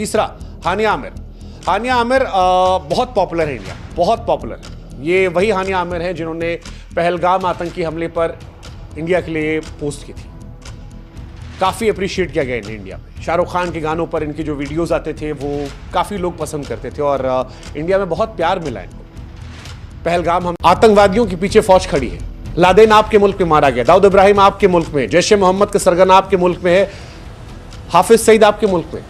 तीसरा, हानिया आमिर। हानिया आमिर बहुत पॉपुलर है इंडिया, बहुत पॉपुलर है। ये वही हानिया आमिर है जिन्होंने पहलगाम आतंकी हमले पर इंडिया के लिए पोस्ट की थी। काफ़ी अप्रिशिएट किया गया इन्हें इंडिया में। शाहरुख खान के गानों पर इनके जो वीडियोस आते थे वो काफ़ी लोग पसंद करते थे और इंडिया में बहुत प्यार मिला इनको। पहलगाम हम आतंकवादियों के पीछे फौज खड़ी है। लादेन आपके मुल्क में मारा गया, दाऊद इब्राहिम आपके मुल्क में, जैश ए मोहम्मद के सरगना आपके मुल्क में है, हाफिज सईद आपके मुल्क में।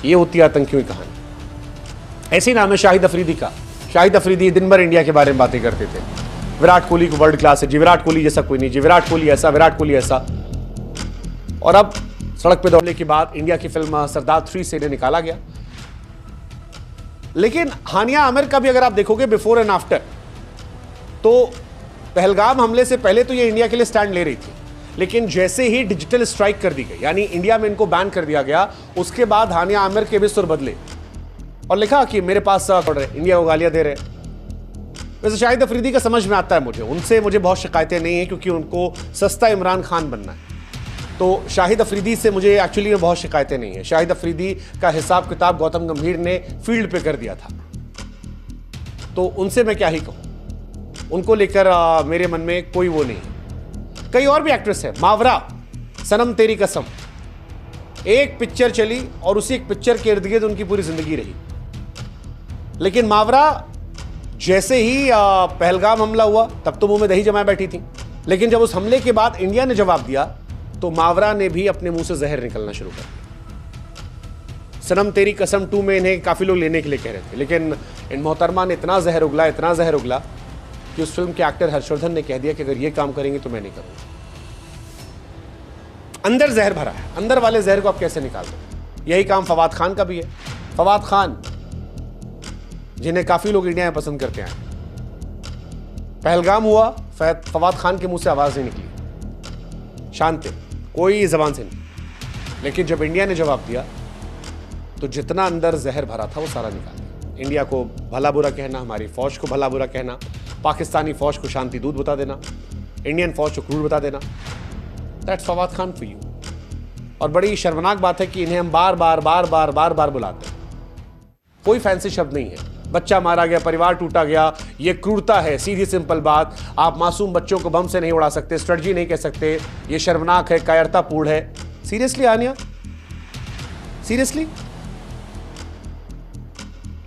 ये होती है आतंकियों की कहानी। ऐसे ही नाम है शाहिद अफरीदी का। शाहिद अफरीदी दिन भर इंडिया के बारे में बातें करते थे। विराट कोहली को वर्ल्ड क्लास है जी, विराट कोहली जैसा कोई नहीं जी, विराट कोहली ऐसा, विराट कोहली ऐसा। और अब सड़क पे दौड़ने के बाद इंडिया की फिल्म सरदार 3 से इन्हें निकाला गया। लेकिन हानिया आमिर का भी अगर आप देखोगे बिफोर एंड आफ्टर, तो पहलगाम हमले से पहले तो ये इंडिया के लिए स्टैंड ले रही थी, लेकिन जैसे ही डिजिटल स्ट्राइक कर दी गई, यानी इंडिया में इनको बैन कर दिया गया, उसके बाद हानिया आमिर के भी सुर बदले और लिखा कि मेरे पास पड़ रहे, इंडिया को गालियां दे रहे। वैसे शाहिद अफरीदी का समझ में आता है मुझे, उनसे मुझे बहुत शिकायतें नहीं है क्योंकि उनको सस्ता इमरान खान बनना है। तो शाहिद अफरीदी से मुझे एक्चुअली में बहुत शिकायतें नहीं है। शाहिद अफरीदी का हिसाब किताब गौतम गंभीर ने फील्ड पे कर दिया था, तो उनसे मैं क्या ही कहूं। उनको लेकर मेरे मन में कोई वो नहीं है। कई और भी एक्ट्रेस है, मावरा, सनम तेरी कसम, एक पिक्चर चली और उसी एक पिक्चर के इर्द गिर्द उनकी पूरी जिंदगी रही। लेकिन मावरा जैसे ही पहलगाम हमला हुआ तब तो मुंह में दही जमाए बैठी थी, लेकिन जब उस हमले के बाद इंडिया ने जवाब दिया तो मावरा ने भी अपने मुंह से जहर निकलना शुरू कर दिया। सनम तेरी कसम 2 में इन्हें काफी लोग लेने के लिए कह रहे थे, लेकिन इन मोहतरमा ने इतना जहर उगला, इतना जहर उगला कि उस फिल्म के एक्टर हर्षवर्धन ने कह दिया कि अगर ये काम करेंगे तो मैं नहीं करूंगा। अंदर जहर भरा है, अंदर वाले जहर को आप कैसे निकाल दो। यही काम फवाद खान का भी है। फवाद खान जिन्हें काफी लोग इंडिया में पसंद करते हैं, पहलगाम हुआ, फवाद खान के मुंह से आवाज नहीं निकली, शांत थे, कोई जबान से नहीं। लेकिन जब इंडिया ने जवाब दिया तो जितना अंदर जहर भरा था वो सारा निकाल दिया। इंडिया को भला बुरा कहना, हमारी फौज को भला बुरा कहना, पाकिस्तानी फौज को शांति दूत बता देना, इंडियन फौज को क्रूर बता देना, that's Fawad Khan for you. और बड़ी शर्मनाक बात है कि इन्हें हम बार बार बार बार बार बार बुलाते हैं। कोई फैंसी शब्द नहीं है। बच्चा मारा गया, परिवार टूटा गया, ये क्रूरता है, सीधी सिंपल बात। आप मासूम बच्चों को बम से नहीं उड़ा सकते, स्ट्रेटजी नहीं कह सकते, ये शर्मनाक है, कायरतापूर्ण है। सीरियसली आनिया, सीरियसली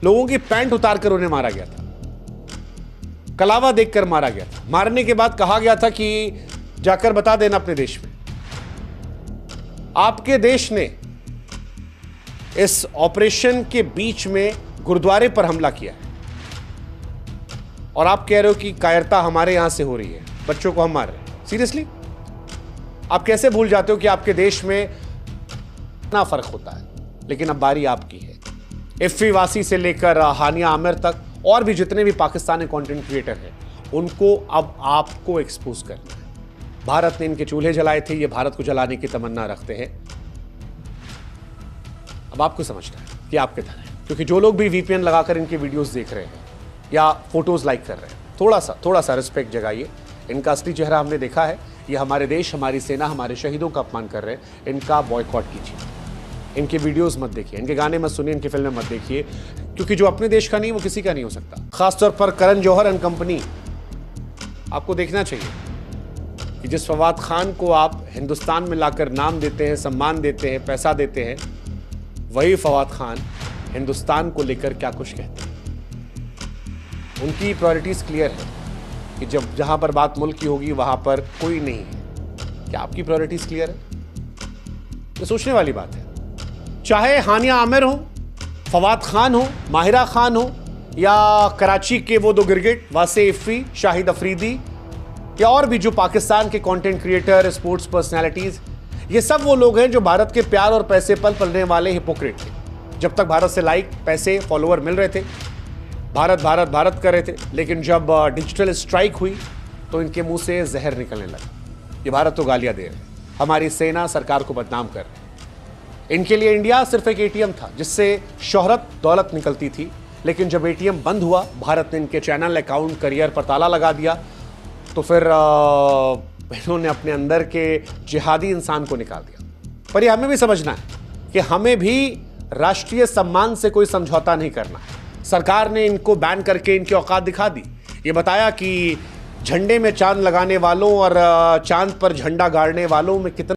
लोगों की पैंट उतार कर उन्हें मारा गया था, कलावा देखकर मारा गया था। मारने के बाद कहा गया था कि जाकर बता देना अपने देश में। आपके देश ने इस ऑपरेशन के बीच में गुरुद्वारे पर हमला किया है और आप कह रहे हो कि कायरता हमारे यहां से हो रही है, बच्चों को हम मार रहे हैं। सीरियसली आप कैसे भूल जाते हो कि आपके देश में इतना फर्क होता है। लेकिन अब बारी आपकी है। इफ्फी वासी से लेकर हानिया आमिर तक और भी जितने भी पाकिस्तानी कंटेंट क्रिएटर हैं, उनको अब आपको एक्सपोज करना है। भारत ने इनके चूल्हे जलाए थे, ये भारत को जलाने की तमन्ना रखते हैं। अब आपको समझना है कि आपके तरह है, क्योंकि जो लोग भी वीपीएन लगाकर इनके वीडियोस देख रहे हैं या फोटोज लाइक कर रहे हैं, थोड़ा सा रिस्पेक्ट जगाइए। इनका असली चेहरा हमने देखा है। ये हमारे देश, हमारी सेना, हमारे शहीदों का अपमान कर रहे हैं। इनका बॉयकॉट कीजिए, इनके वीडियोस मत देखिए, इनके गाने मत सुनिए, इनकी फिल्में मत देखिए, क्योंकि जो अपने देश का नहीं वो किसी का नहीं हो सकता। खासतौर पर करण जौहर एंड कंपनी, आपको देखना चाहिए कि जिस फवाद खान को आप हिंदुस्तान में लाकर नाम देते हैं, सम्मान देते हैं, पैसा देते हैं, वही फवाद खान हिंदुस्तान को लेकर क्या कुछ कहते हैं। उनकी प्रायोरिटीज क्लियर है कि जब जहां पर बात मुल्क की होगी वहां पर कोई नहीं है। क्या आपकी प्रायोरिटीज क्लियर है? ये सोचने वाली बात है। चाहे हानिया आमिर हो, फवाद खान हो, माहिरा खान हो, या कराची के वो 2 गिरगिट वासे इफ्फी, शाहिद अफरीदी, या और भी जो पाकिस्तान के कंटेंट क्रिएटर, स्पोर्ट्स पर्सनालिटीज, ये सब वो लोग हैं जो भारत के प्यार और पैसे पल पलने वाले हिपोक्रेट थे। जब तक भारत से लाइक, पैसे, फॉलोअर मिल रहे थे, भारत भारत भारत कर रहे थे। लेकिन जब डिजिटल स्ट्राइक हुई तो इनके मुंह से जहर निकलने लगा। ये भारत को गालियां दे रहे हैं, हमारी सेना, सरकार को बदनाम कर रहे हैं। इनके लिए इंडिया सिर्फ एक एटीएम था जिससे शोहरत, दौलत निकलती थी। लेकिन जब एटीएम बंद हुआ, भारत ने इनके चैनल, अकाउंट, करियर पर ताला लगा दिया, तो फिर इन्होंने अपने अंदर के जिहादी इंसान को निकाल दिया। पर ये हमें भी समझना है कि हमें भी राष्ट्रीय सम्मान से कोई समझौता नहीं करना। सरकार ने इनको बैन करके इनकी औकात दिखा दी। ये बताया कि झंडे में चांद लगाने वालों और चांद पर झंडा गाड़ने वालों में कितना